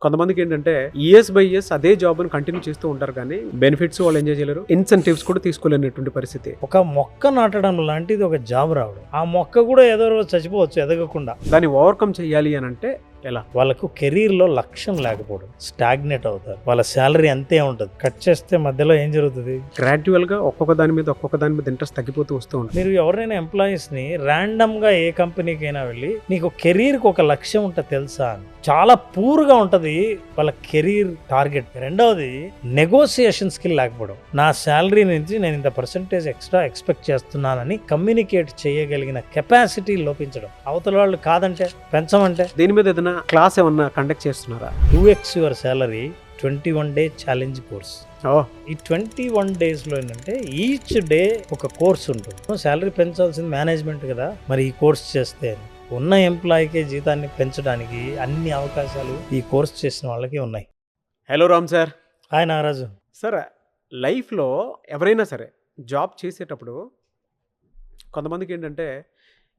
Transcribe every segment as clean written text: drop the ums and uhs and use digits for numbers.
కొంతమందికేంటంటే years by years అదే జాబ్‌ని continue చేస్తూ ఉంటారు కానీ, బెనిఫిట్స్ వాళ్ళు ఎంజాయ్ చేయలేరు. ఇన్సెంటివ్స్ కూడా తీసుకోలేనటువంటి పరిస్థితి. ఒక మొక్క నాటడం లాంటిది ఒక జాబ్ రావడం. ఆ మొక్క కూడా ఏదో రోజు చచ్చిపోవచ్చు ఎదగకుండా. దాన్ని ఓవర్‌కమ్ చేయాలి అనంటే ఎలా? వాళ్ళకు కెరీర్‌లో లక్ష్యం లేకపోవడం. స్టాగ్నేట్ అవుతారు. వాళ్ళ సాలరీ అంతే ఉంటది. కట్ చేస్తే మధ్యలో ఏం జరుగుతుంది? గ్రాడ్యువల్‌గా ఒక్కొక్క దాని మీద ఇంట్రెస్ట్ తగ్గిపోతూ వస్తూ ఉంటుంది. మీరు ఎవరైనా ఎంప్లాయీస్‌ని ర్యాండమ్‌గా ఏ కంపెనీకైనా వెళ్ళి నీకు కెరీర్‌కి ఒక లక్ష్యం ఉంటది తెలుసా అని. చాలా పూర్‌గా ఉంటది వాళ్ళ కెరీర్ టార్గెట్. రెండవది నెగోసియేషన్ స్కిల్ లేకపోవడం. నా సాలరీ నుంచి నేను ఇంత పర్సెంటేజ్ ఎక్స్ట్రా ఎక్స్పెక్ట్ చేస్తున్నానని కమ్యూనికేట్ చేయగలిగిన కెపాసిటీ లోపించడం. అవతల వాళ్ళు కాదంటే పెంచమంటే దీని మీద ఏదైనా క్లాస్ ఏమన్నా కండక్ట్ చేస్తున్నారా? 2x your salary 21 day challenge course. Oh! ఈ 21 డేస్లో ఏంటంటే ఈచ్ డే ఒక కోర్స్ ఉంటుంది. శాలరీ పెంచాల్సింది మేనేజ్మెంట్ కదా, మరి ఈ కోర్స్ చేస్తే ఉన్న ఎంప్లాయీకి జీతాన్ని పెంచడానికి అన్ని అవకాశాలు ఈ కోర్స్ చేసిన వాళ్ళకి ఉన్నాయి. Hello Ram sir. Hi Nagaraju. Sir, లైఫ్‌లో ఎవరైనా సరే జాబ్ చేసేటప్పుడు కొంతమందికి ఏంటంటే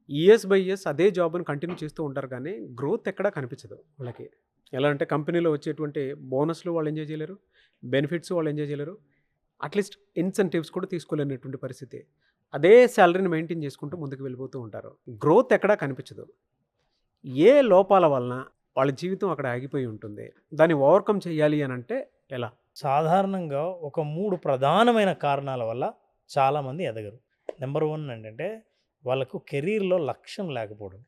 ఇయర్స్ బై ఇయర్స్ అదే జాబ్‌ని కంటిన్యూ చేస్తూ ఉంటారు కానీ, గ్రోత్ ఎక్కడా కనిపించదు వాళ్ళకి. ఎలా అంటే కంపెనీలో వచ్చేటువంటి బోనస్‌లు వాళ్ళు ఎంజాయ్ చేయలేరు. బెనిఫిట్స్ వాళ్ళు ఎంజాయ్ చేయలేరు. అట్‌లీస్ట్ ఇన్సెంటివ్స్ కూడా తీసుకోలేనటువంటి పరిస్థితి. అదే సాలరీని మెయింటైన్ చేసుకుంటూ ముందుకు వెళ్ళిపోతూ ఉంటారు. గ్రోత్ ఎక్కడా కనిపించదు. ఏ లోపాల వలన వాళ్ళ జీవితం అక్కడ ఆగిపోయి ఉంటుంది? దాన్ని ఓవర్‌కమ్ చేయాలి అనంటే ఎలా? సాధారణంగా ఒక 3 ప్రధానమైన కారణాల వల్ల చాలామంది ఎదగరు. నెంబర్ 1 ఏంటంటే వాళ్ళకు కెరీర్‌లో లక్ష్యం లేకపోవడం.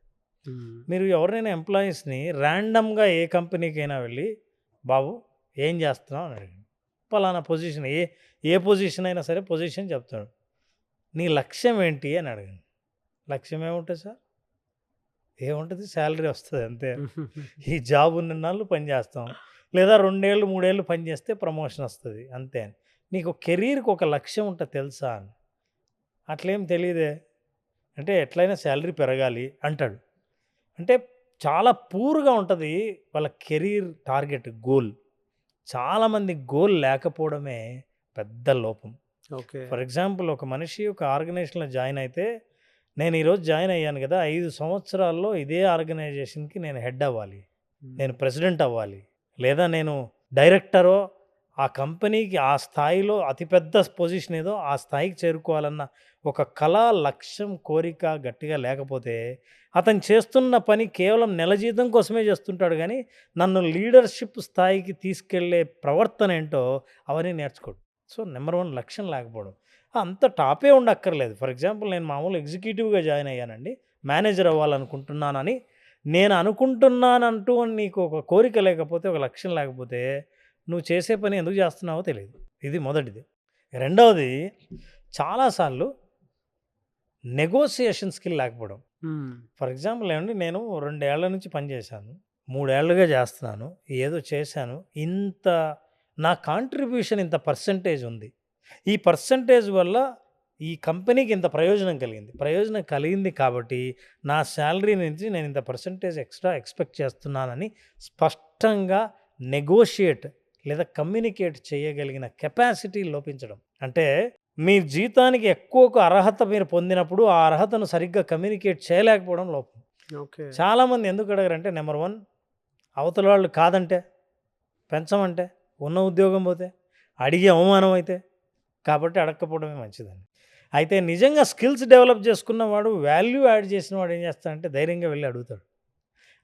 మీరు ఎవరైనా ఎంప్లాయీస్‌ని ర్యాండమ్‌గా ఏ కంపెనీకైనా వెళ్ళి, బాబు ఏం చేస్తున్నావు అని అడిగాను. పలానా పొజిషన్, ఏ పొజిషన్ అయినా సరే పొజిషన్ చెప్తాడు. నీ లక్ష్యం ఏంటి అని అడిగాను. లక్ష్యం ఏముంటుంది సార్? ఏముంటుంది, శాలరీ వస్తుంది అంతే. ఈ జాబ్ ఉన్ననాళ్ళు పని చేస్తాం, లేదా 2 ఏళ్ళు 3 ఏళ్ళు పని చేస్తే ప్రమోషన్ వస్తుంది అంతే అని. నీకు కెరీర్కి ఒక లక్ష్యం ఉంటుంది తెలుసా అని. అట్లేం తెలియదే అంటే ఎట్లయినా శాలరీ పెరగాలి అంటాడు. అంటే చాలా పూర్‌గా ఉంటుంది వాళ్ళ కెరీర్ టార్గెట్, గోల్. చాలామంది గోల్ లేకపోవడమే పెద్ద లోపం. ఓకే. ఫర్ ఎగ్జాంపుల్ ఒక మనిషి ఒక ఆర్గనైజేషన్‌లో జాయిన్ అయితే, నేను ఈరోజు జాయిన్ అయ్యాను కదా, 5 సంవత్సరాల్లో ఇదే ఆర్గనైజేషన్‌కి నేను హెడ్ అవ్వాలి, నేను ప్రెసిడెంట్ అవ్వాలి, లేదా నేను డైరెక్టరో, ఆ కంపెనీకి ఆ స్థాయిలో అతిపెద్ద పొజిషన్ ఏదో ఆ స్థాయికి చేరుకోవాలన్న ఒక కళ, లక్ష్యం, కోరిక గట్టిగా లేకపోతే అతను చేస్తున్న పని కేవలం నెల జీతం కోసమే చేస్తుంటాడు కానీ నన్ను లీడర్షిప్ స్థాయికి తీసుకెళ్లే ప్రవర్తన ఏంటో అవన్నీ నేర్చుకోడు. సో నెంబర్ 1 లక్ష్యం లేకపోవడం. అంత టాపే ఉండక్కర్లేదు. ఫర్ ఎగ్జాంపుల్ నేను మామూలు ఎగ్జిక్యూటివ్గా జాయిన్ అయ్యానండి, మేనేజర్ అవ్వాలనుకుంటున్నానని నేను అనుకుంటున్నానంటూ నీకు ఒక కోరిక లేకపోతే, ఒక లక్ష్యం లేకపోతే నువ్వు చేసే పని ఎందుకు చేస్తున్నావో తెలియదు. ఇది మొదటిది. రెండవది, చాలాసార్లు నెగోసియేషన్ స్కిల్ లేకపోవడం. ఫర్ ఎగ్జాంపుల్ ఏమండి, నేను 2 ఏళ్ల నుంచి పనిచేశాను, 3 ఏళ్లుగా చేస్తున్నాను, ఏదో చేశాను, ఇంత నా కాంట్రిబ్యూషన్ ఇంత పర్సెంటేజ్ ఉంది, ఈ పర్సెంటేజ్ వల్ల ఈ కంపెనీకి ఇంత ప్రయోజనం కలిగింది కాబట్టి నా శాలరీ నుంచి నేను ఇంత పర్సెంటేజ్ ఎక్స్ట్రా ఎక్స్పెక్ట్ చేస్తున్నానని స్పష్టంగా నెగోషియేట్ లేదా కమ్యూనికేట్ చేయగలిగిన కెపాసిటీ లోపించడం. అంటే మీ జీతానికి ఎక్కువ అర్హత మీరు పొందినప్పుడు ఆ అర్హతను సరిగ్గా కమ్యూనికేట్ చేయలేకపోవడం లోపం. ఓకే. చాలామంది ఎందుకు అడగరంటే, నెంబర్ 1 అవతల వాళ్ళు కాదంటే, పెంచమంటే, ఉన్న ఉద్యోగం పోతే, అడిగే అవమానం అయితే, కాబట్టి అడగకపోవడమే మంచిదండి. అయితే నిజంగా స్కిల్స్ డెవలప్ చేసుకున్నవాడు, వాల్యూ యాడ్ చేసిన వాడు ఏం చేస్తాడంటే ధైర్యంగా వెళ్ళి అడుగుతాడు.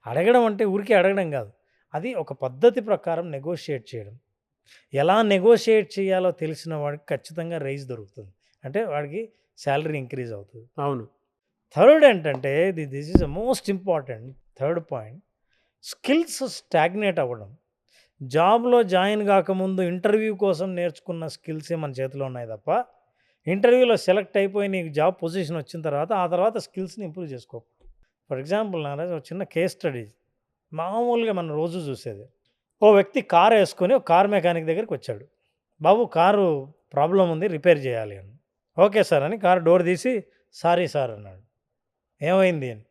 అడగడం అంటే ఊరికే అడగడం కాదు, అది ఒక పద్ధతి ప్రకారం నెగోషియేట్ చేయడం. ఎలా నెగోషియేట్ చేయాలో తెలిసిన వాడికి ఖచ్చితంగా రైజ్ దొరుకుతుంది. అంటే వాడికి శాలరీ ఇంక్రీజ్ అవుతుంది. అవును. థర్డ్ ఏంటంటే, this is the most important third point, skills stagnate అవ్వడం. జాబ్లో జాయిన్ కాకముందు ఇంటర్వ్యూ కోసం నేర్చుకున్న స్కిల్సే మన చేతిలో ఉన్నాయి తప్ప, ఇంటర్వ్యూలో సెలెక్ట్ అయిపోయి నీకు జాబ్ పొజిషన్ వచ్చిన తర్వాత ఆ తర్వాత స్కిల్స్ని ఇంప్రూవ్ చేసుకో. ఫర్ ఎగ్జాంపుల్ నారాజ్, ఒక చిన్న కేస్ స్టడీ. మామూలుగా మనం రోజు చూసేది, ఓ వ్యక్తి కారు వేసుకొని ఒక కార్ మెకానిక్ దగ్గరికి వచ్చాడు. బాబు కారు ప్రాబ్లం ఉంది, రిపేర్ చేయాలి అని. ఓకే సార్ అని కారు డోర్ తీసి, సారీ సార్ అన్నాడు. ఏమైంది అని.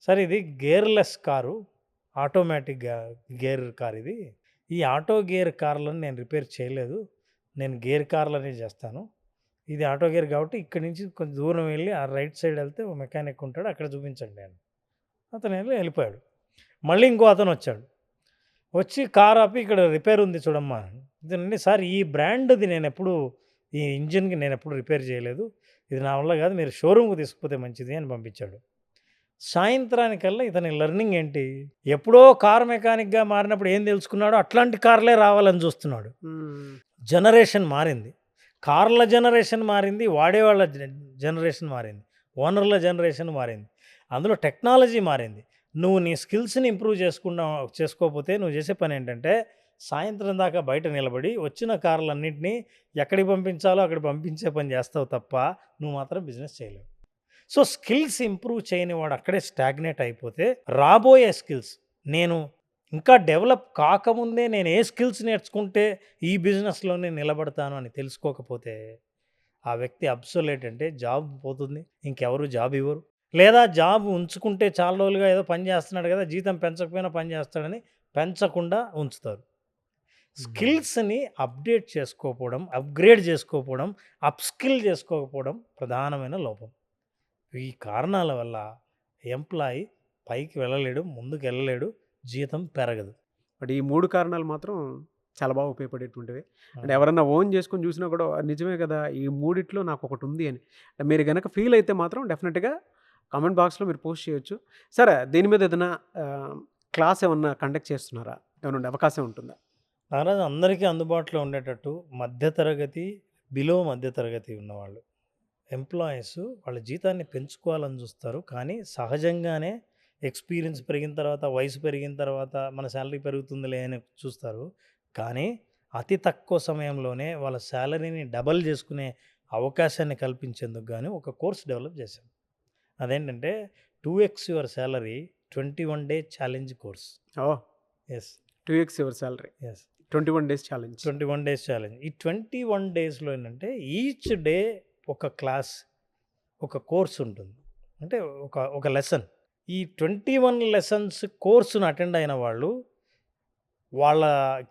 సార్ ఇది gearless car, automatic gear car ఇది, ఈ ఆటో గేర్ కార్లను నేను రిపేర్ చేయలేదు, నేను గేర్ కార్లనే చేస్తాను, ఇది ఆటో గేర్ కాబట్టి ఇక్కడి నుంచి కొంచెం దూరం వెళ్ళి ఆ రైట్ సైడ్ వెళ్తే ఓ మెకానిక్ ఉంటాడు, అక్కడ చూపించండి అని. అతను వెళ్ళిపోయాడు. మళ్ళీ ఇంకో అతను వచ్చాడు. వచ్చి కార్ ఆపి ఇక్కడ రిపేర్ ఉంది చూడమ్మా. ఇదండి సార్ ఈ బ్రాండ్‌ది నేనెప్పుడు ఈ ఇంజిన్‌కి నేనెప్పుడు రిపేర్ చేయలేదు. ఇది నా వల్ల కాదు. మీరు షోరూమ్‌కి తీసుకుపోతే మంచిది అని పంపించాడు. సాయంత్రానికల్లా ఇతని లెర్నింగ్ ఏంటి? ఎప్పుడో కార్ మెకానిక్‌గా మారినప్పుడు ఏం తెలుసుకున్నాడో అట్లాంటి కార్లే రావాలని చూస్తున్నాడు. జనరేషన్ మారింది. కార్ల జనరేషన్ మారింది. వాడేవాళ్ళ జనరేషన్ మారింది. ఓనర్ల జనరేషన్ మారింది. అందులో టెక్నాలజీ మారింది. నువ్వు నీ స్కిల్స్‌ని ఇంప్రూవ్ చేసుకోకపోతే నువ్వు చేసే పని ఏంటంటే సాయంత్రం దాకా బయట నిలబడి వచ్చిన కార్లన్నింటినీ ఎక్కడికి పంపించాలో అక్కడికి పంపించే పని చేస్తావు తప్ప నువ్వు మాత్రం బిజినెస్ చేయలేవు. సో స్కిల్స్ ఇంప్రూవ్ చేయని వాడు అక్కడే స్టాగ్నేట్ అయిపోతే రాబోయే స్కిల్స్ నేను ఇంకా డెవలప్ కాకముందే నేను ఏ స్కిల్స్ నేర్చుకుంటే ఈ బిజినెస్లోనే నిలబడతాను అని తెలుసుకోకపోతే ఆ వ్యక్తి అబ్సొల్యూట్ అంటే జాబ్ పోతుంది. ఇంకెవరు జాబ్ ఇవ్వరు. లేదా జాబ్ ఉంచుకుంటే చాలా రోజులుగా ఏదో పని చేస్తున్నాడు కదా, జీతం పెంచకపోయినా పని చేస్తాడని పెంచకుండా ఉంచుతారు. స్కిల్స్ని అప్డేట్ చేసుకోకపోవడం, అప్గ్రేడ్ చేసుకోకపోవడం, అప్స్కిల్ చేసుకోకపోవడం ప్రధానమైన లోపం. ఈ కారణాల వల్ల ఎంప్లాయీ పైకి వెళ్ళలేడు, ముందుకు వెళ్ళలేడు, జీతం పెరగదు. బట్ ఈ 3 కారణాలు మాత్రం చాలా బాగా ఉపయోగపడేటువంటివి. అంటే ఎవరన్నా ఓన్ చేసుకొని చూసినా కూడా నిజమే కదా, ఈ మూడిట్లో నాకు ఒకటి ఉంది అని మీరు కనుక ఫీల్ అయితే మాత్రం డెఫినెట్గా కామెంట్ బాక్స్లో మీరు పోస్ట్ చేయొచ్చు. సరే, దీని మీద ఏదైనా క్లాస్ ఏమన్నా కండక్ట్ చేస్తున్నారా? ఏమైనా అవకాశం ఉంటుందా? నారాజు అందరికీ అందుబాటులో ఉండేటట్టు మధ్యతరగతి, బిలో మధ్యతరగతి ఉన్నవాళ్ళు ఎంప్లాయీస్ వాళ్ళ జీతాన్ని పెంచుకోవాలని చూస్తారు. కానీ సహజంగానే ఎక్స్పీరియన్స్ పెరిగిన తర్వాత, వయసు పెరిగిన తర్వాత మన శాలరీ పెరుగుతుందిలే అని చూస్తారు. కానీ అతి తక్కువ సమయంలోనే వాళ్ళ శాలరీని డబల్ చేసుకునే అవకాశాన్ని కల్పించేందుకు గాను ఒక కోర్స్ డెవలప్ చేశాం. అదేంటంటే 2x your salary 21 day challenge course. Yes, 2x your salary, yes, 21 days challenge. 21 days challenge. ఈ 21 డేస్లో ఏంటంటే ఈచ్ డే ఒక క్లాస్, ఒక కోర్స్ ఉంటుంది. అంటే ఒక లెసన్. ఈ 21 లెసన్స్ కోర్సును అటెండ్ అయిన వాళ్ళు వాళ్ళ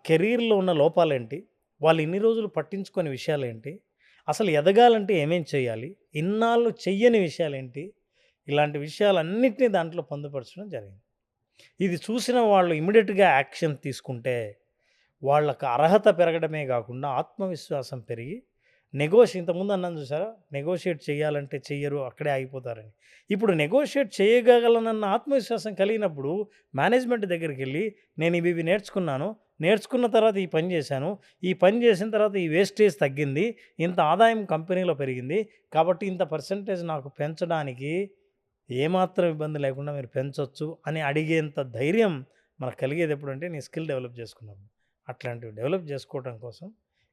కెరీర్లో ఉన్న లోపాలేంటి, వాళ్ళు ఇన్ని రోజులు పట్టించుకునే విషయాలేంటి, అసలు ఎదగాలంటే ఏమేం చేయాలి, ఇన్నాళ్ళు చెయ్యని విషయాలేంటి, ఇలాంటి విషయాలన్నింటినీ దాంట్లో పొందుపరచడం జరిగింది. ఇది చూసిన వాళ్ళు ఇమీడియట్గా యాక్షన్ తీసుకుంటే వాళ్ళకు అర్హత పెరగడమే కాకుండా ఆత్మవిశ్వాసం పెరిగి ఇంతకుముందు అన్నాను చూసారా, నెగోషియేట్ చేయాలంటే చెయ్యరు, అక్కడే ఆగిపోతారని. ఇప్పుడు నెగోషియేట్ చేయగలనన్న ఆత్మవిశ్వాసం కలిగినప్పుడు మేనేజ్మెంట్ దగ్గరికి వెళ్ళి నేను ఇవి నేర్చుకున్న తర్వాత ఈ పని చేశాను, ఈ పని చేసిన తర్వాత ఈ వేస్టేజ్ తగ్గింది, ఇంత ఆదాయం కంపెనీలో పెరిగింది, కాబట్టి ఇంత పర్సంటేజ్ నాకు పెంచడానికి ఏమాత్రం ఇబ్బంది లేకుండా మీరు పెంచవచ్చు అని అడిగేంత ధైర్యం మనకు కలిగేది ఎప్పుడంటే నీ స్కిల్ డెవలప్ చేసుకున్నప్పుడు. అట్లాంటివి డెవలప్ చేసుకోవడం కోసం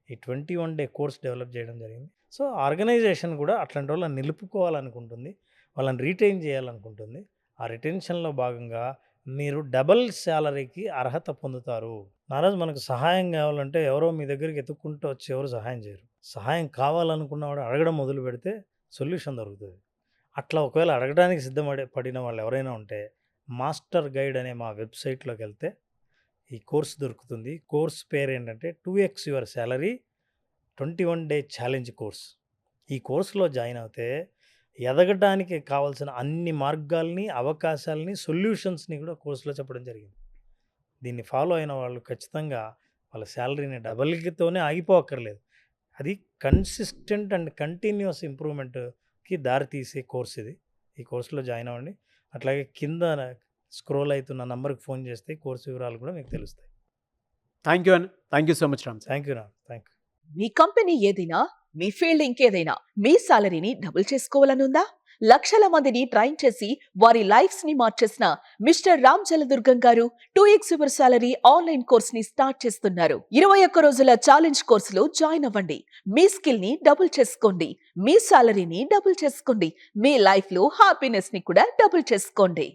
ఈ 21 డే కోర్స్ డెవలప్ చేయడం జరిగింది. సో ఆర్గనైజేషన్ కూడా అట్లాంటి వాళ్ళని నిలుపుకోవాలనుకుంటుంది, వాళ్ళని రీటైన్ చేయాలనుకుంటుంది. ఆ రిటెన్షన్లో భాగంగా మీరు డబల్ శాలరీకి అర్హత పొందుతారు. నారాజు మనకు సహాయం కావాలంటే ఎవరో మీ దగ్గరికి ఎత్తుక్కుంటూ వచ్చి ఎవరు సహాయం చేయరు. సహాయం కావాలనుకున్నవాడు అడగడం మొదలు పెడితే సొల్యూషన్ దొరుకుతుంది. అట్లా ఒకవేళ అడగడానికి పడిన వాళ్ళు ఎవరైనా ఉంటే మాస్టర్ గైడ్ అనే మా వెబ్సైట్లోకి వెళ్తే ఈ కోర్స్ దొరుకుతుంది. కోర్స్ పేరు ఏంటంటే 2x your salary 21 day challenge course. ఈ కోర్సులో జాయిన్ అవుతే ఎదగడానికి కావాల్సిన అన్ని మార్గాల్ని, అవకాశాలని, సొల్యూషన్స్ని కూడా కోర్సులో చెప్పడం జరిగింది. దీన్ని ఫాలో అయిన వాళ్ళు ఖచ్చితంగా వాళ్ళ శాలరీని డబల్తోనే ఆగిపోక్కర్లేదు. అది కన్సిస్టెంట్ అండ్ కంటిన్యూస్ ఇంప్రూవ్మెంట్కి దారితీసే కోర్స్ ఇది. ఈ కోర్సులో జాయిన్ అవ్వండి. అట్లాగే కింద స్క్రోల్ అవుతున్న నంబర్కి ఫోన్ చేస్తే కోర్సు వివరాలు కూడా మీకు తెలుస్తాయి. థ్యాంక్ యూ అండి. Thank you so much Ram. Thank you Ram. Thank you. Me company ఏదైనా, మీ ఫీల్డ్ ఇంకేదైనా, మీ సాలరీని డబుల్ చేసుకోవాలనుందా? లక్షల మందిని ట్రైన్ చేసి వారి లైఫ్స్ ని మార్చేసిన మిస్టర్ రామ్ జలదుర్గం గారు 2x your salary online course ని స్టార్ట్ చేస్తున్నారు. 21 రోజుల ఛాలెంజ్ కోర్సులో జాయిన్ అవ్వండి. మీ స్కిల్ ని డబుల్ చేసుకోండి, మీ సాలరీని డబుల్ చేసుకోండి, మీ లైఫ్ లో హ్యాపీనెస్ ని కూడా డబుల్ చేసుకోండి.